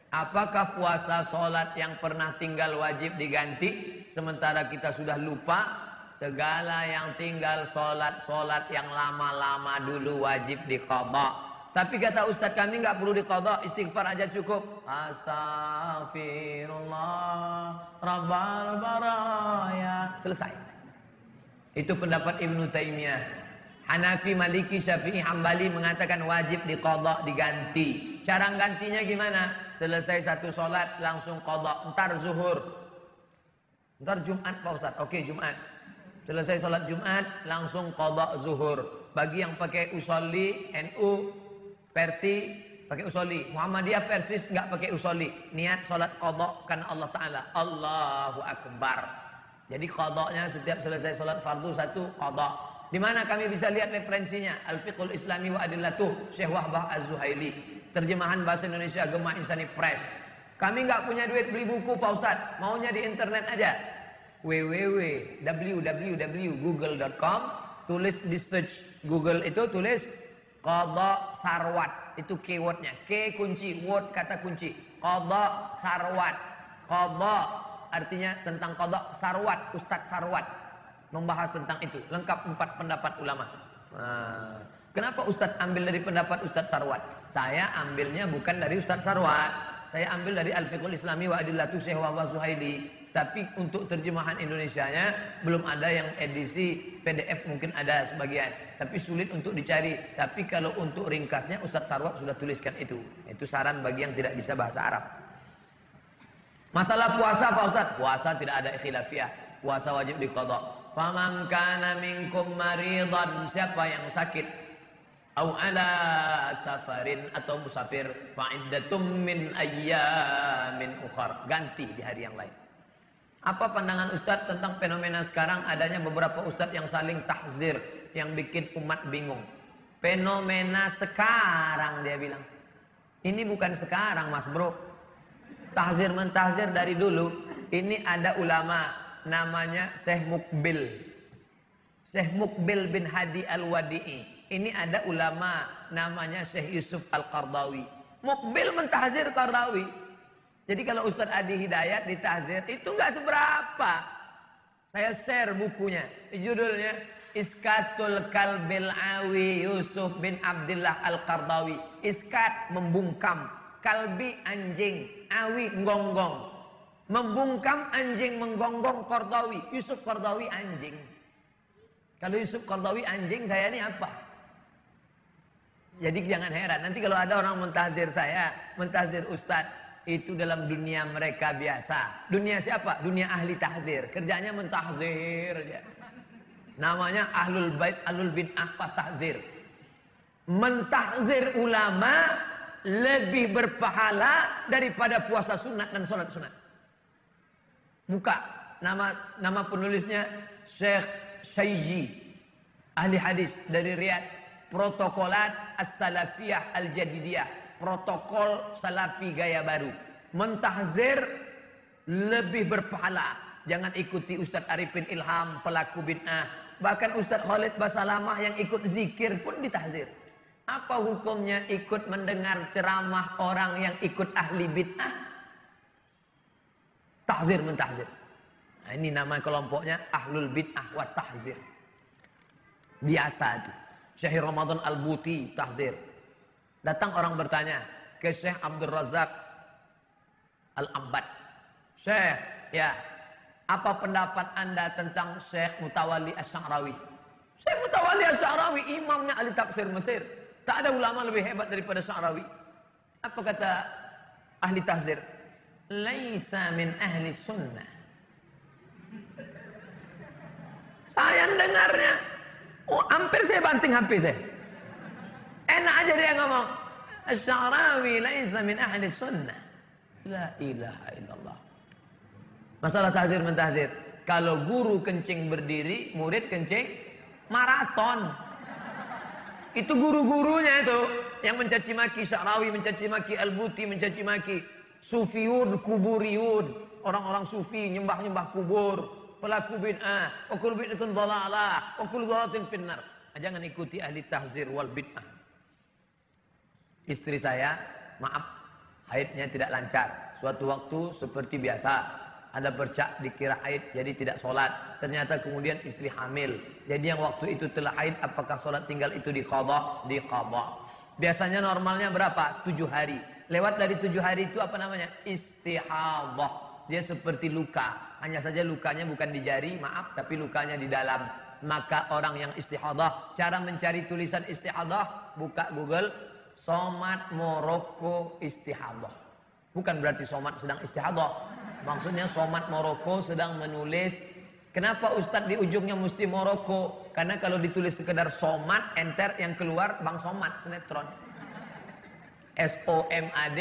Apakah puasa sholat yang pernah tinggal wajib diganti? Sementara kita sudah lupa. Segala yang tinggal sholat yang lama-lama dulu wajib diqadha. Tapi kata ustaz kami nggak perlu diqadha, istighfar aja cukup. Astaghfirullah Rabbal baraya. Selesai. Itu pendapat Ibnu Taimiyah. Hanafi, Maliki, Syafi'i, Hambali mengatakan wajib diqadha, diganti. Cara gantinya gimana? Selesai satu sholat langsung qadha. Ntar zuhur, ntar Jumat Pak Ustaz. Oke, Jumat. Selesai sholat Jumat langsung qadha zuhur. Bagi yang pakai usolli, NU, Perti pakai usolli, Muhammadiyah Persis nggak pakai usolli. Niat sholat qadha karena Allah Taala. Allahu Akbar. Jadi qadhanya setiap selesai sholat fardu satu qadha. Di mana kami bisa lihat referensinya? Al-Fiqhul Islami wa Adillatuh, Syekh Wahbah Az-Zuhaili. Terjemahan bahasa Indonesia Gemah Insani Press. Kami nggak punya duit beli buku Pak Ustaz, maunya di internet aja. www.google.com, tulis di search Google itu, tulis qadha sarwat, itu keywordnya. K kunci, word kata kunci. Qadha sarwat. Qadha artinya tentang qadha, sarwat Ustadz Sarwat membahas tentang itu. Lengkap 4 pendapat ulama. Nah, kenapa Ustadz ambil dari pendapat Ustadz Sarwat? Saya ambilnya bukan dari Ustadz Sarwat. Saya ambil dari Al-Fiqhul Islami wa Adillatuh Syekh Wahbah Zuhaili. Tapi untuk terjemahan Indonesianya belum ada, yang edisi PDF mungkin ada sebagian. Tapi sulit untuk dicari. Tapi kalau untuk ringkasnya Ustadz Sarwat sudah tuliskan itu. Itu saran bagi yang tidak bisa bahasa Arab. Masalah puasa Pak Ustadz. Puasa tidak ada khilafiyah. Puasa wajib diqadha. Faman kana minkum maridan, siapa yang sakit, au ala safarin, atau musafir, fa iddatum min ayyamin ukhar, ganti di hari yang lain. Apa pandangan Ustadz tentang fenomena sekarang adanya beberapa Ustadz yang saling tahzir, yang bikin umat bingung? Fenomena sekarang dia bilang. Ini bukan sekarang Mas Bro. Tahzir mentahzir dari dulu. Ini ada ulama namanya Syekh Mukbil. Syekh Mukbil bin Hadi Al-Wadi'i. Ini ada ulama namanya Syekh Yusuf Al-Qardawi. Mukbil mentahzir Qardawi. Jadi kalau Ustadz Adi Hidayat ditahzir itu nggak seberapa. Saya share bukunya. Judulnya Iskatul Kalbil Awi Yusuf bin Abdullah Al-Qardawi. Iskat membungkam, kalbi anjing, awi gonggong. Membungkam anjing, menggonggong Qardawi. Yusuf Qardawi anjing. Kalau Yusuf Qardawi anjing, saya ini apa? Jadi jangan heran. Nanti kalau ada orang mentahzir saya, mentahzir Ustadz, itu dalam dunia mereka biasa. Dunia siapa? Dunia ahli tahzir. Kerjanya mentahzir aja. Namanya ahlul bait, ahlul bid'ah tahzir. Mentahzir ulama lebih berpahala daripada puasa sunat dan sholat sunat. Buka nama penulisnya Syekh Syayji, ahli hadis dari Riyadh. Protokolat As-Salafiyah Al-Jadidiyah, protokol salafi gaya baru. Mentahzir lebih berpahala. Jangan ikuti Ustadz Arifin Ilham, pelaku bid'ah. Bahkan Ustadz Khalid Basalamah yang ikut zikir pun ditahzir. Apa hukumnya ikut mendengar ceramah orang yang ikut ahli bid'ah? Tahzir mentahzir. Nah, ini nama kelompoknya Ahlul Bid'ah wa Tahzir. Biasa itu. Syekh Ramadan Al-Buti tahzir. Datang orang bertanya ke Syekh Abdul Razak Al-Ambad. Syekh, ya, apa pendapat Anda tentang Syekh Mutawalli Asy-Sya'rawi? Syekh Mutawalli Asy-Sya'rawi imamnya ahli tafsir Mesir. Tak ada ulama lebih hebat daripada Sya'rawi. Apa kata ahli tahzir? Laisa min ahli sunnah. Saya dengarnya, hampir saya banting HP saya. Enak aja dia ngomong, Asy-Sya'rawi laisa min ahli sunnah. La ilaha illallah. Masalah tahzir mentahzir. Kalau guru kencing berdiri, murid kencing maraton. Itu guru-gurunya itu yang mencaci maki Sya'rawi, mencaci maki Al-Buti, mencaci maki Sufiyun, kuburiyun, orang-orang sufi nyembah-nyembah kubur, pelaku bid'ah, wa kullu bid'atin dhalalah, wa kullu dhalalatin finnar. Jangan ikuti ahli tahzir wal bid'ah. Istri saya, maaf, haidnya tidak lancar. Suatu waktu seperti biasa, ada bercak dikira haid, jadi tidak sholat. Ternyata kemudian istri hamil. Jadi yang waktu itu telah haid, apakah sholat tinggal itu diqadha? Diqadha. Biasanya normalnya berapa? 7 hari. Lewat dari 7 hari itu apa namanya? Istihadhah. Dia seperti luka. Hanya saja lukanya bukan di jari, maaf, tapi lukanya di dalam. Maka orang yang istihadhah, cara mencari tulisan istihadhah, buka Google, Somat Moroko istihadhah. Bukan berarti somat sedang istihadhah. Maksudnya somat Moroko sedang menulis. Kenapa Ustadz di ujungnya mesti Moroko? Karena kalau ditulis sekedar somat, enter, yang keluar Bang Somat, sinetron. SOMAD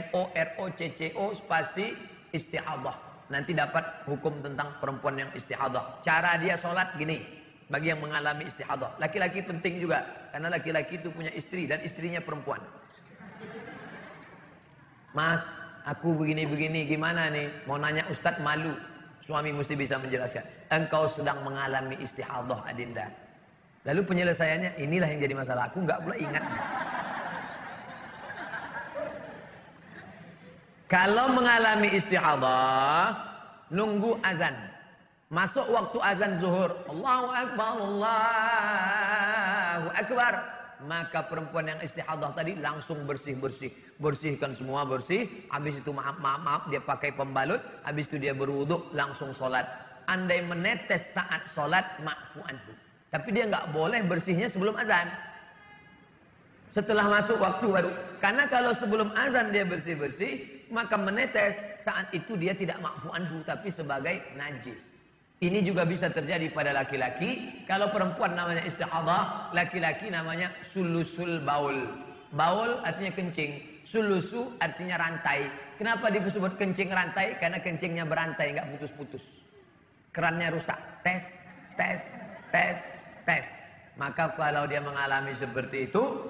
MOROCCO spasi istihadhah. Nanti dapat hukum tentang perempuan yang istihadhah. Cara dia sholat gini. Bagi yang mengalami istihadhah. Laki-laki penting juga. Karena laki-laki itu punya istri dan istrinya perempuan. Mas, aku begini-begini, gimana nih? Mau nanya Ustadz, malu. Suami mesti bisa menjelaskan. Engkau sedang mengalami istihadhah, Adinda. Lalu penyelesaiannya, inilah yang jadi masalah. Aku nggak pula ingat. Kalau mengalami istihadhah, nunggu azan. Masuk waktu azan zuhur, Allahu Akbar, Allahu Akbar. Maka perempuan yang istihadhah tadi langsung bersih-bersih. Bersihkan semua bersih. Habis itu maaf, dia pakai pembalut. Habis itu dia berwudu, langsung sholat. Andai menetes saat sholat, ma'fu anhu. Tapi dia nggak boleh bersihnya sebelum azan. Setelah masuk waktu baru. Karena kalau sebelum azan dia bersih-bersih, maka menetes saat itu dia tidak ma'fu anhu, tapi sebagai najis. Ini juga bisa terjadi pada laki-laki. Kalau perempuan namanya istihadhah, laki-laki namanya sulusul baul. Baul artinya kencing, sulusu artinya rantai. Kenapa disebut kencing rantai? Karena kencingnya berantai, nggak putus-putus. Kerannya rusak. Tes, tes, tes, tes. Maka kalau dia mengalami seperti itu,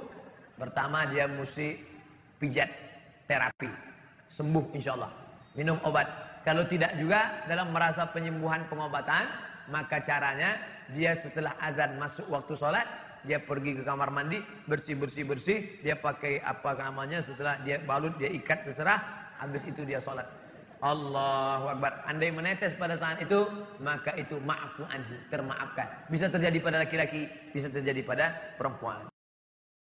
pertama dia mesti pijat terapi. Sembuh insya Allah. Minum obat. Kalau tidak juga dalam merasa penyembuhan pengobatan, maka caranya dia setelah azan masuk waktu sholat, dia pergi ke kamar mandi, bersih, dia pakai apa namanya, setelah dia balut, dia ikat terserah, habis itu dia sholat. Allahu Akbar. Andai menetes pada saat itu, maka itu ma'fu anhu, termaafkan. Bisa terjadi pada laki-laki, bisa terjadi pada perempuan.